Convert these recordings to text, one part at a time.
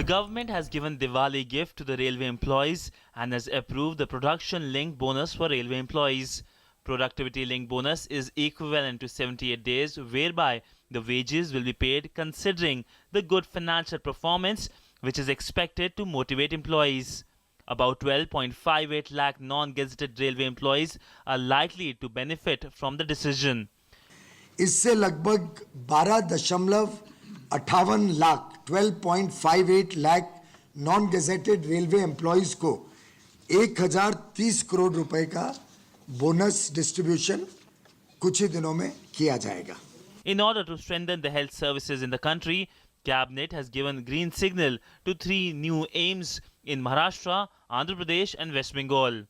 The government has given Diwali gift to the railway employees and has approved the production-linked bonus for railway employees. Productivity-linked bonus is equivalent to 78 days, whereby the wages will be paid considering the good financial performance, which is expected to motivate employees. About 12.58 lakh non-gazetted railway employees are likely to benefit from the decision. इससे लगभग 12.58 lakh 12.58 lakh non gazetted railway employees को 1030 करोड़ रुपए का bonus distribution कुछ ही दिनों में किया जाएगा. In order to strengthen the health services in the country, Cabinet has given green signal to 3 new aims in Maharashtra, Andhra Pradesh and West Bengal.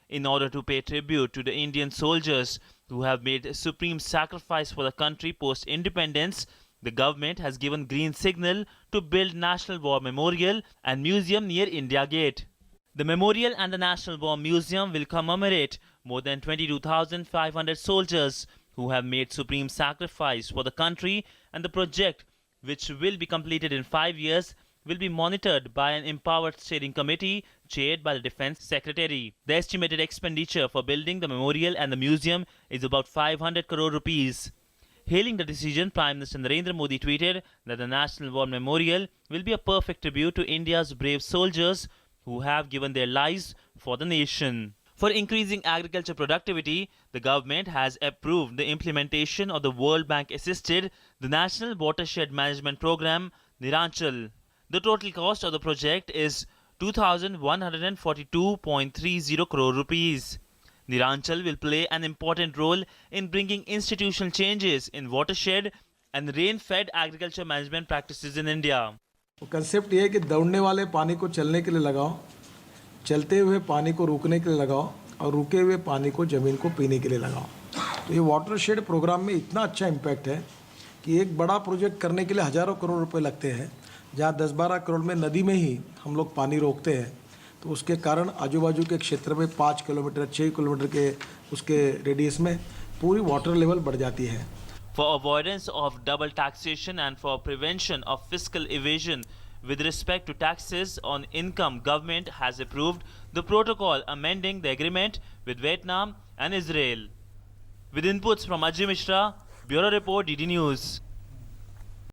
In order to pay tribute to the Indian soldiers who have made supreme sacrifice for the country post-independence, the government has given green signal to build National War Memorial and Museum near India Gate. The memorial and the National War Museum will commemorate more than 22,500 soldiers who have made supreme sacrifice for the country, and the project, which will be completed in 5 years, will be monitored by an empowered steering committee chaired by the Defence Secretary. The estimated expenditure for building the memorial and the museum is about 500 crore rupees. Hailing the decision, Prime Minister Narendra Modi tweeted that the National War Memorial will be a perfect tribute to India's brave soldiers who have given their lives for the nation. For increasing agriculture productivity, the government has approved the implementation of the World Bank-assisted the National Watershed Management Program, Niranchal. The total cost of the project is 2,142.30 crore rupees. Niranchal will play an important role in bringing institutional changes in watershed and rain-fed agriculture management practices in India. Concept ये है कि दौड़ने वाले पानी को चलने के लिए लगाओ, चलते हुए पानी को रुकने के लिए लगाओ और रुके हुए पानी को ज़मीन को पीने के लिए लगाओ. तो ये वाटरशेड प्रोग्राम में इतना अच्छा इम्पैक्ट है कि एक बड़ा प्रोजेक्ट करने के लिए हज़ारों करोड़ रुपए लगते हैं, जहाँ 10-12 करोड़ में नदी में ही हम लोग पानी रोकते हैं. तो उसके कारण आजू बाजू के क्षेत्र में 5 किलोमीटर 6 किलोमीटर के उसके रेडियस में पूरी वाटर लेवल बढ़ जाती है. For avoidance of double taxation and for prevention of fiscal evasion with respect to taxes on income, government has approved the protocol amending the agreement with Vietnam and Israel. With inputs from Ajay Mishra, Bureau Report, DD News.